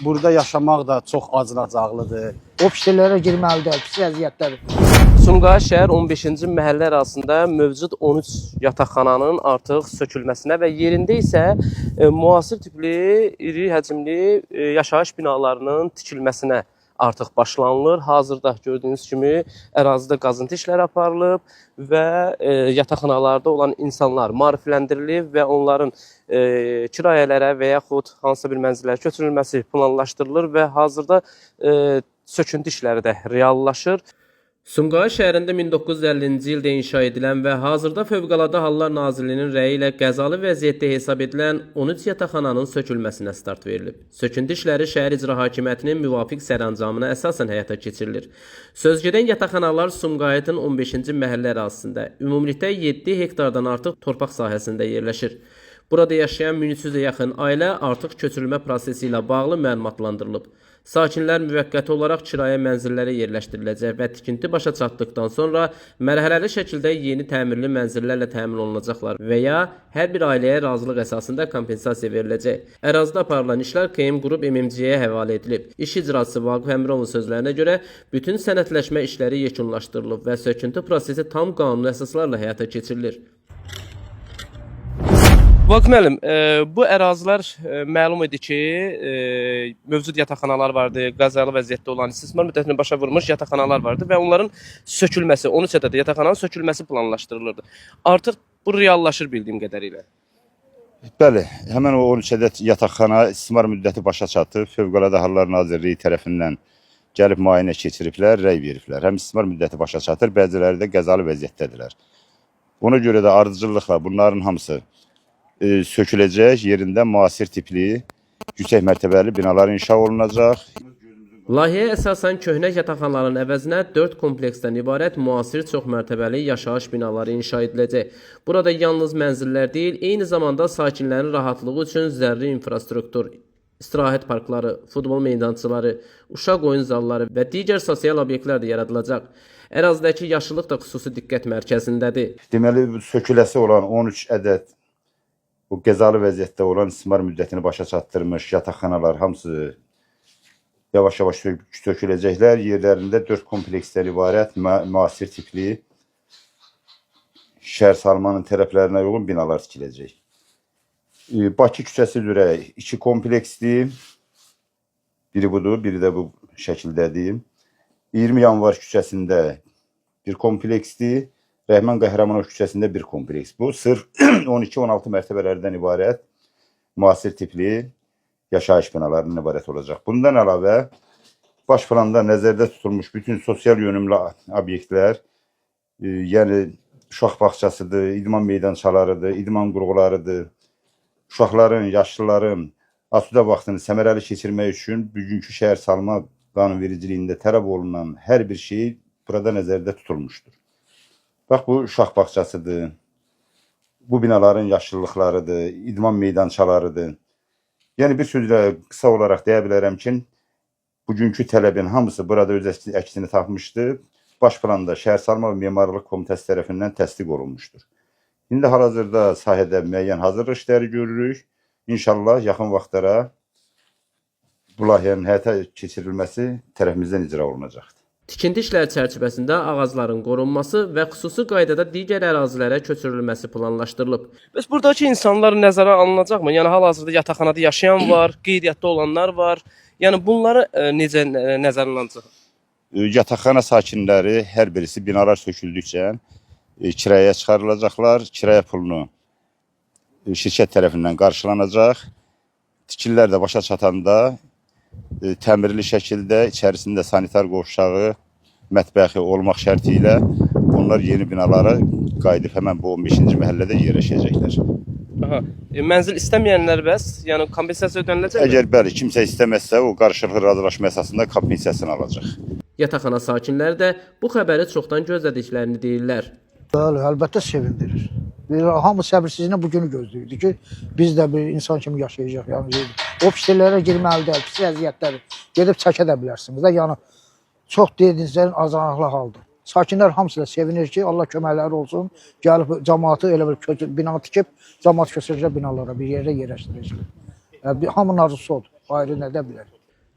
Burada yaşamaq da çox acınacaqlıdır. O pisliklərə girməlidir, pis vəziyyətlər. Sumqayıt şəhər 15-ci məhəllə arasında mövcud 13 yataqxananın artıq sökülməsinə və yerində isə müasir tipli, iri həcmli yaşayış binalarının tikilməsinə artıq başlanılır. Hazırda gördüyünüz kimi ərazidə qazıntı işləri aparılıb və yataqxanalarda olan insanlar maarifləndirilib və onların kirayələrə və yaxud hansısa bir mənzillərə köçürülməsi planlaşdırılır və hazırda söküntü işləri də reallaşır. Sumqayıt şəhərində 1950-ci ildə inşa edilən və hazırda Fövqəladə Hallar Nazirliyinin rəyi ilə qəzalı vəziyyətdə hesab edilən 13 yataqxananın sökülməsinə start verilib. Söküntü işləri şəhər icra hakimiyyətinin müvafiq sərəncamına əsasən həyata keçirilir. Sözgedən yataqxanalar Sumqayıtın 15-ci məhəllə ərazisində ümumilikdə 7 hektardan artıq torpaq sahəsində yerləşir. Burada yaşayan 1300-ə yaxın ailə artıq köçürülmə prosesi ilə bağlı məlumatlandırılıb. Sakinlər müvəqqəti olaraq kirayə mənzillərə yerləşdiriləcək və tikinti başa çatdıqdan sonra mərhələli şəkildə yeni təmirli mənzillərlə təmin olunacaqlar və ya hər bir ailəyə razılıq əsasında kompensasiya veriləcək. Ərazidə aparılan işlər QM Qrup MMC-yə həvalə edilib. İş icraçısı Vaqif Əmirovun sözlərinə görə bütün sənədləşmə işləri yekunlaşdırılıb və söküntü prosesi tam qanuni əsaslarla həyata keçirilir. Vaqif müəllim, bu ərazilər məlum idi ki, mövcud yataqxanalar vardı, qəzalı vəziyyətdə olan istismar müddətini başa vurmuş yataqxanalar vardı və onların sökülməsi, 13 ədəd yataqxananın sökülməsi planlaşdırılırdı. Artıq bu reallaşır bildiyim qədərilə. Bəli, həmən o 13 ədəd yataqxana istismar müddəti başa çatıb, Fövqəladə Hallar Nazirliyi tərəfindən gəlib müayinə keçiriblər, rəy veriblər. Həm istismar müddəti başa çatır, bəziləri də qəzalı vəziyyətdədirlər. Ona görə də ardıcıllıqla bunların hamısı söküləcək, yerində müasir tipli, yüksək mərtəbəli binalar inşa olunacaq. Layihəyə əsasən köhnə yataqxanaların əvəzinə 4 kompleksdən ibarət müasir çoxmərtəbəli yaşayış binaları inşa ediləcək. Burada yalnız mənzillər deyil, eyni zamanda sakinlərin rahatlığı üçün zəruri infrastruktur, istirahət parkları, futbol meydançaları, uşaq oyun zalları və digər sosial obyektlər də yaradılacaq. Ərazidəki yaşıllıq da xüsusi diqqət mərkəzindədir. Deməli, söküləsi olan 13 ədəd bu qəzalı vəziyyətdə olan istismar müddətini başa çatdırmış yataqxanalar hamısı yavaş-yavaş söküləcəklər. Yerlərində 4 kompleksdən ibarət müasir tipli şəhər salmanın tərəflərinə uyğun binalar tikiləcək. Bakı küçəsi üzrə 2 kompleksdir. Biri budur, biri də bu şəkildədir. 20 Yanvar küçəsində bir kompleksdir. Rəhman Qəhrəmanov küçəsində bir kompleks. Bu, sırf 12-16 mərtəbələrdən ibarət müasir tipli yaşayış binalarından ibarət olacaq. Bundan əlavə, baş planda nəzərdə tutulmuş bütün sosial yönümlü obyektlər, yəni uşaq bağçasıdır, idman meydançalarıdır, idman qurğularıdır, uşaqların, yaşlıların asudə vaxtını səmərəli keçirmək üçün bugünkü şəhər salma qanunvericiliyində tələb olunan hər bir şey burada nəzərdə tutulmuşdur. Bax, bu uşaq bağçasıdır, bu binaların yaşıllıqlarıdır, idman meydançalarıdır. Yəni, bir sözlə qısa olaraq deyə bilərəm ki, bugünkü tələbin hamısı burada öz əksini tapmışdır. Baş planda Şəhər Salma və Memarlıq Komitəsi tərəfindən təsdiq olunmuşdur. İndi hal-hazırda sahədə müəyyən hazırlıq işləri görürük. İnşallah yaxın vaxtlara bu layihənin həyata keçirilməsi tərəfimizdən icra olunacaqdır. Tikinti işləri çərçivəsində ağacların qorunması və xüsusi qaydada digər ərazilərə köçürülməsi planlaşdırılıb. Bəs buradakı insanlar nəzərə alınacaqmı? Yəni hal-hazırda yataqxanada yaşayan var, qeydiyyatda olanlar var. Yəni bunları necə nəzərə alınacaq? Yataqxana sakinləri hər birisi binalar söküldükcə kirayəyə çıxarılacaqlar. Kirayə pulunu şirkət tərəfindən qarşılanacaq. Tikililər də başa çatanda təmirli şəkildə içərisində sanitar qovşağı, mətbəxi olmaq şərti ilə onlar yeni binalara qayıdıb həmən bu 15-ci məhəllədə yerləşəcəklər. Aha. Mənzil istəməyənlər bəs, yəni kompensasiya ödəniləcək mi? Əgər bəli, kimsə istəməzsə, o qarşılıqlı razılaşma əsasında kompensasiyasını alacaq. Yataqxana sakinləri də bu xəbəri çoxdan gözlədiklərini deyirlər. Bəli, əlbəttə sevindirir. Hamı səbirsizliklə bu günü gözləyirdi ki, biz də bir insan kimi yaşayacaq. Yəni, o pisliklərə girməlidir, pis vəziyyətləri gedib çəkə də bilərsiniz. Yəni, çox dedinizlərin azanlıqlı haldır. Sakinlər hamısı da sevinir ki, Allah köməkləri olsun. Gəlib cəmaatı elə bir bina tikib, cəmaat köçürəcək binalara bir yerə yerləşdirəcək. Hamının arzusu odur, ayrı nə də bilər.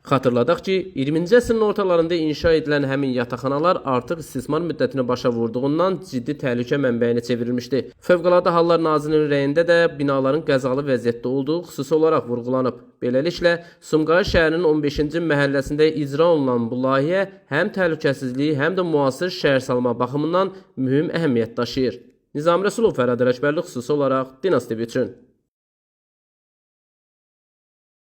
Xatırladaq ki, 20-ci əsrin ortalarında inşa edilən həmin yataqxanalar artıq istismar müddətini başa vurduğundan ciddi təhlükə mənbəyinə çevrilmişdi. Fövqəladə Hallar Nazirliyinin rəyində də binaların qəzalı vəziyyətdə olduğu xüsusi olaraq vurğulanıb. Beləliklə, Sumqayıt şəhərinin 15-ci məhəlləsində icra olunan bu layihə həm təhlükəsizlik, həm də müasir şəhərsalma baxımından mühüm əhəmiyyət daşıyır. Nizami Rəsulov, Fərad Ələkbərli, xüsusi olaraq Dinas TV üçün.